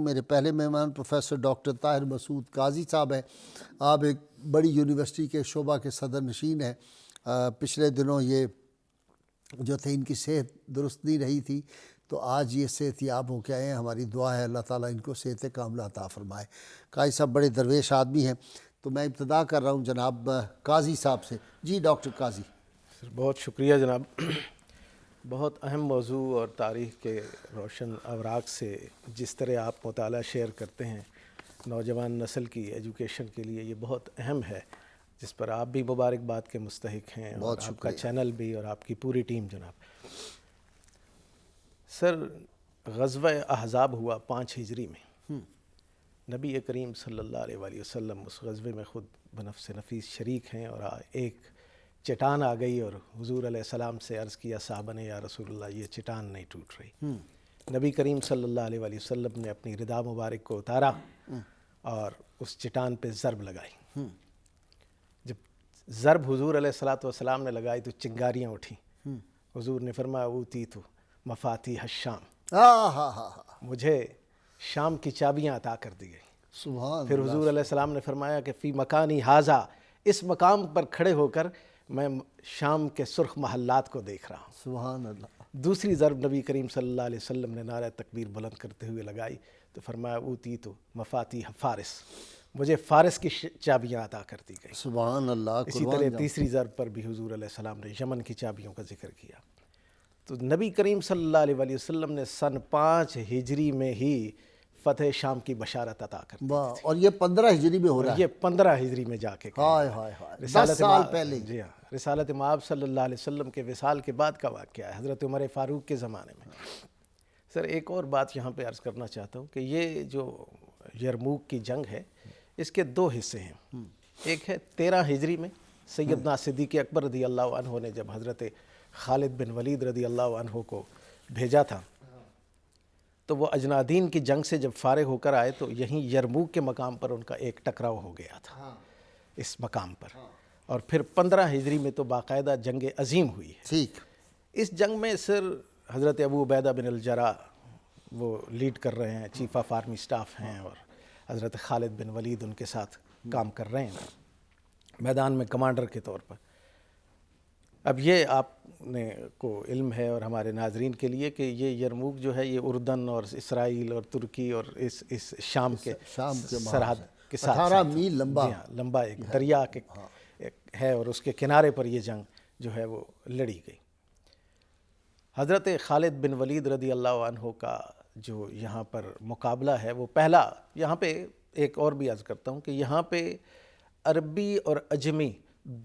میرے پہلے مہمان پروفیسر ڈاکٹر طاہر مسعود قاضی صاحب ہیں. آپ ایک بڑی یونیورسٹی کے شعبہ کے صدر نشین ہیں. پچھلے دنوں یہ جو تھے ان کی صحت درست نہیں رہی تھی، تو آج یہ صحت یاب ہو کے آئے ہیں. ہماری دعا ہے اللہ تعالیٰ ان کو صحت کاملہ عطا فرمائے. قاضی صاحب بڑے درویش آدمی ہیں، تو میں ابتدا کر رہا ہوں جناب قاضی صاحب سے. جی ڈاکٹر قاضی. بہت شکریہ جناب. بہت اہم موضوع اور تاریخ کے روشن اوراق سے جس طرح آپ مطالعہ شیئر کرتے ہیں نوجوان نسل کی ایجوکیشن کے لیے، یہ بہت اہم ہے، جس پر آپ بھی مبارکباد کے مستحق ہیں، اور آپ کا چینل بھی اور آپ کی پوری ٹیم. جناب سر، غزوہ احزاب ہوا 5 ہجری میں. نبی کریم صلی اللہ علیہ وآلہ وسلم اس غزوے میں خود بنفس نفیس شریک ہیں، اور ایک چٹان آ گئی اور حضور علیہ السلام سے عرض کیا صحابہ نے، یا رسول اللہ یہ چٹان نہیں ٹوٹ رہی. نبی کریم صلی اللہ علیہ وآلہ وسلم نے اپنی ردا مبارک کو اتارا اور اس چٹان پہ ضرب لگائی. جب ضرب حضور علیہ السلام نے لگائی تو چنگاریاں اٹھیں. حضور نے فرمایا اوتیتو مفاتیح الشام، مجھے شام کی چابیاں عطا کر دی گئی. سبحان. پھر حضور علیہ السلام نے فرمایا کہ فی مکانی ھذا، اس مقام پر کھڑے ہو کر میں شام کے سرخ محلات کو دیکھ رہا ہوں. سبحان اللہ. دوسری ضرب نبی کریم صلی اللہ علیہ وسلم نے نعرہ تکبیر بلند کرتے ہوئے لگائی تو فرمایا اوتیتو مفاتیح فارس، مجھے فارس کی چابیاں عطا کر دی گئی. سبحان اللہ. اسی طرح تیسری ضرب پر بھی حضور علیہ السلام نے یمن کی چابیوں کا ذکر کیا. تو نبی کریم صلی اللہ علیہ وآلہ وسلم نے سن 5 ہجری میں ہی فتح شام کی بشارت عطا کر دی. اور یہ 15 ہجری میں ہو رہا ہے. یہ 15 ہجری میں جا کے ہائے ہائے ہائے، 10 سال پہلے. جی ہاں، رسالت مآب صلی اللہ علیہ وسلم کے وصال کے بعد کا واقعہ ہے، حضرت عمر فاروق کے زمانے میں. سر ایک اور بات یہاں پہ عرض کرنا چاہتا ہوں کہ یہ جو یرموک کی جنگ ہے اس کے 2 حصے ہیں. ایک ہے 13 ہجری میں سیدنا صدیق اکبر رضی اللہ عنہ نے جب حضرت خالد بن ولید رضی اللہ عنہ کو بھیجا تھا، تو وہ اجنادین کی جنگ سے جب فارغ ہو کر آئے تو یہیں یرموک کے مقام پر ان کا ایک ٹکراؤ ہو گیا تھا اس مقام پر. اور پھر 15 ہجری میں تو باقاعدہ جنگ عظیم ہوئی ہے. ٹھیک. اس جنگ میں سر حضرت ابو عبیدہ بن الجراح وہ لیڈ کر رہے ہیں، چیف آف آرمی سٹاف ہیں، اور حضرت خالد بن ولید ان کے ساتھ کام کر رہے ہیں میدان میں کمانڈر کے طور پر. اب یہ آپ نے کو علم ہے اور ہمارے ناظرین کے لیے کہ یہ یرموک جو ہے یہ اردن اور اسرائیل اور ترکی اور اس شام کے سرحد کے ساتھ 18 میل لمبا. جی ہاں، لمبا ایک دریا کے ہے، اور اس کے کنارے پر یہ جنگ جو ہے وہ لڑی گئی. حضرت خالد بن ولید رضی اللہ عنہ کا جو یہاں پر مقابلہ ہے وہ پہلا، یہاں پہ ایک اور بھی عرض کرتا ہوں کہ یہاں پہ عربی اور عجمی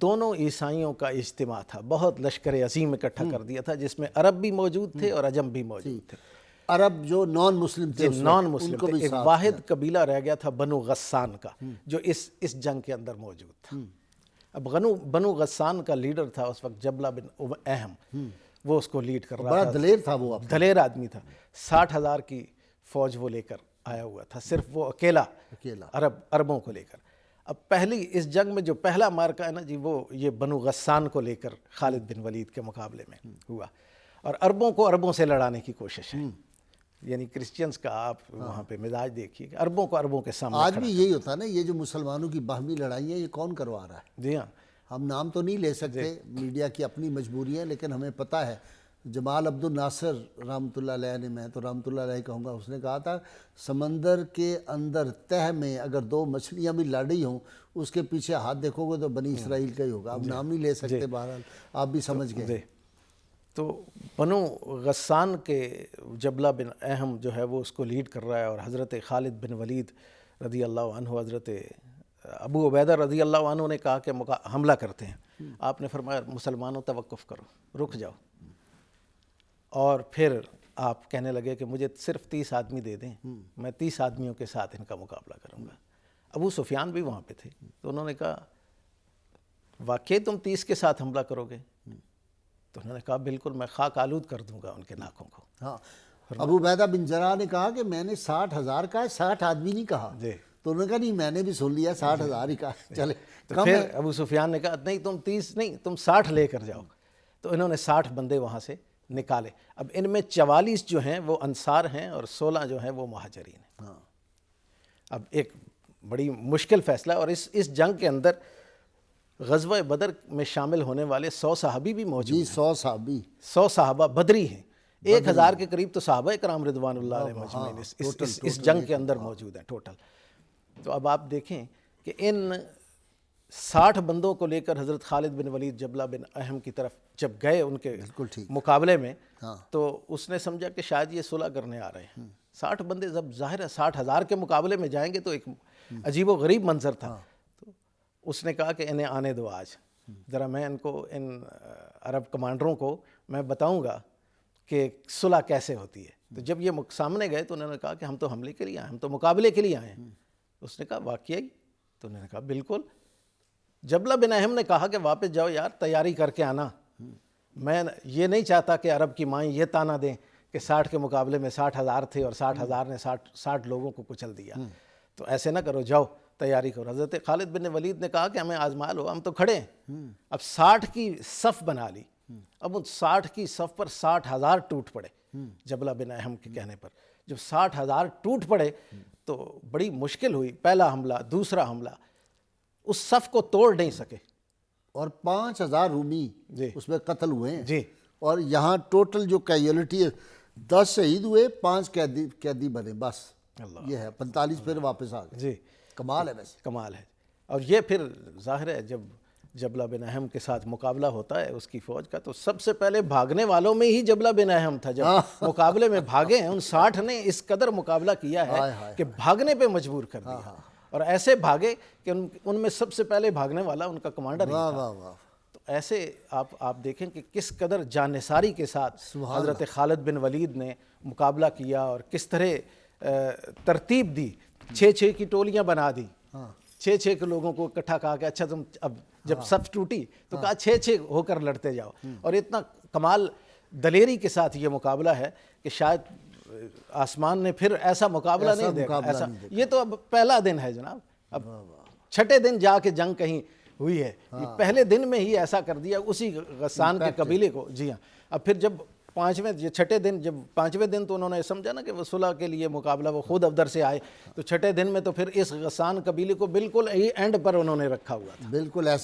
دونوں عیسائیوں کا اجتماع تھا. بہت لشکر عظیم اکٹھا کر دیا تھا جس میں عرب بھی موجود تھے اور عجم بھی موجود تھے. عرب جو نان مسلم تھے، نان مسلم تھے. ایک واحد قبیلہ رہ گیا تھا بنو غسان کا، جو اس جنگ کے اندر موجود تھا. اب بنو غسان کا لیڈر تھا اس وقت جبلہ بن اہم، وہ اس کو لیڈ کر رہا تھا. بڑا دلیر تھا وہ، دلیر آدمی تھا. 60,000 کی فوج وہ لے کر آیا ہوا تھا، صرف وہ اکیلا عربوں کو لے کر. اب پہلی اس جنگ میں جو پہلا مارکا ہے نا جی، وہ یہ بنو غسان کو لے کر خالد بن ولید کے مقابلے میں ہوا، اور عربوں کو عربوں سے لڑانے کی کوشش ہے. یعنی کرسچنز کا آپ وہاں پہ مزاج دیکھیے کہ عربوں کو عربوں کے سامنے. آج بھی یہی ہوتا ہے نا، یہ جو مسلمانوں کی باہمی لڑائیاں یہ کون کروا رہا ہے؟ جی ہاں، ہم نام تو نہیں لے سکتے، میڈیا کی اپنی مجبوری ہے، لیکن ہمیں پتہ ہے. جمال عبد الناصر رحمۃ اللہ علیہ نے، میں تو رحمۃ اللہ علیہ کہوں گا، اس نے کہا تھا سمندر کے اندر تہ میں اگر 2 مچھلیاں بھی لڑی ہوں اس کے پیچھے ہاتھ دیکھو گے تو بنی اسرائیل کا ہی ہوگا. اب نام نہیں لے سکتے، بہرحال آپ بھی سمجھ گئے. تو بنو غسان کے جبلہ بن اہم جو ہے وہ اس کو لیڈ کر رہا ہے، اور حضرت خالد بن ولید رضی اللہ عنہ، حضرت ابو عبیدہ رضی اللہ عنہ نے کہا کہ حملہ کرتے ہیں. آپ نے فرمایا مسلمانوں توقف کرو، رک جاؤ. اور پھر آپ کہنے لگے کہ مجھے صرف 30 آدمی دے دیں، میں 30 آدمیوں کے ساتھ ان کا مقابلہ کروں گا. ابو سفیان بھی وہاں پہ تھے، تو انہوں نے کہا واقعی تم 30 کے ساتھ حملہ کرو گے؟ تو انہوں نے کہا بالکل، میں خاک آلود کر دوں گا ان کے ناکوں کو. ہاں، ابو عبیدہ بن جراح نے کہا کہ میں نے 60,000 کا ہے، 60 آدمی نہیں کہا. تو انہوں نے کہا نہیں، میں نے بھی سن لیا 60,000 ہی کہا. چلے. تو پھر ابو سفیان نے کہا نہیں تم 30 نہیں، تم 60 لے کر جاؤ. تو انہوں نے 60 بندے وہاں سے نکالے. اب ان میں 44 جو ہیں وہ انصار ہیں اور 16 جو ہیں وہ مہاجرین ہیں. اب ایک بڑی مشکل فیصلہ، اور اس جنگ کے اندر غزوہ بدر میں شامل ہونے والے 100 صحابی بھی موجود جی 100 صحابی 100 صحابہ بدری ہیں، 1000 کے قریب تو صحابہ کرام رضوان اللہ علیہ مجمعین اس جنگ کے اندر موجود ہیں ٹوٹل۔ تو اب آپ دیکھیں کہ ان 60 بندوں کو لے کر حضرت خالد بن ولید جبلہ بن احم کی طرف جب گئے ان کے مقابلے میں، تو اس نے سمجھا کہ شاید یہ صلح کرنے آ رہے ہیں۔ 60 بندے جب ظاہر ہے 60,000 کے مقابلے میں جائیں گے تو ایک عجیب و غریب منظر تھا۔ تو اس نے کہا کہ انہیں آنے دو آج، ذرا میں ان عرب کمانڈروں کو میں بتاؤں گا کہ صلح کیسے ہوتی ہے۔ تو جب یہ سامنے گئے تو انہوں نے کہا کہ ہم تو حملے کے لیے آئے، ہم تو مقابلے کے لیے آئے ہیں۔ اس نے کہا واقعی؟ تو انہوں نے کہا بالکل۔ جبلہ بن احم نے کہا کہ واپس جاؤ یار، تیاری کر کے آنا، میں یہ نہیں چاہتا کہ عرب کی مائیں یہ تانا دیں کہ 60 کے مقابلے میں 60,000 تھے اور 60,000 نے 60 لوگوں کو کچل دیا، تو ایسے نہ کرو، جاؤ تیاری کرو۔ حضرت خالد بن ولید نے کہا کہ ہمیں آزما لو، ہم تو کھڑے ہیں۔ اب 60 کی صف بنا لی، اب ان 60 کی صف پر 60,000 ٹوٹ پڑے جبلہ بن احم کے کہنے پر۔ جب 60,000 ٹوٹ پڑے تو بڑی مشکل ہوئی، پہلا حملہ، دوسرا حملہ، اس صف کو توڑ نہیں سکے، اور 5,000 رومی اس میں قتل ہوئے ہیں جی، اور یہاں ٹوٹل جو کیجولیٹی ہے 10 شہید ہوئے، 5 قیدی بنے، بس یہ ہے، 45 پھر واپس آ گئے۔ جی کمال ہے ویسے، کمال ہے۔ اور یہ پھر ظاہر ہے جب جبلہ بن احم کے ساتھ مقابلہ ہوتا ہے اس کی فوج کا، تو سب سے پہلے بھاگنے والوں میں ہی جبلہ بن احم تھا۔ جب مقابلے میں بھاگے ہیں، ان 60 نے اس قدر مقابلہ کیا ہے کہ بھاگنے پہ مجبور کر دیا، اور ایسے بھاگے کہ ان میں سب سے پہلے بھاگنے والا ان کا کمانڈر ہی تھا۔ تو ایسے آپ دیکھیں کہ کس قدر جانثاری کے ساتھ حضرت خالد بن ولید نے مقابلہ کیا، اور کس طرح ترتیب دی، 6 کی ٹولیاں بنا دی، 6 کے لوگوں کو اکٹھا کہا کہ اچھا تم اب جب صف ٹوٹی تو کہا 6 ہو کر لڑتے جاؤ۔ اور اتنا کمال دلیری کے ساتھ یہ مقابلہ ہے کہ شاید آسمان نے پھر ایسا مقابلہ نہیں دیکھا ایسا۔ یہ تو اب پہلا دن ہے جناب، اب 6 دن جا کے جنگ کہیں ہوئی ہے، یہ پہلے دن میں ہی ایسا کر دیا اسی غسان کے قبیلے کو۔ جی ہاں، اب پھر جب 5ویں دن تو انہوں نے سمجھا نا کہ وہ صلح کے لیے مقابلہ، وہ خود افدر سے آئے، تو 6 دن میں تو پھر اس غسان قبیلے کو بالکل اینڈ پر انہوں نے رکھا ہوا تھا، بالکل ایسے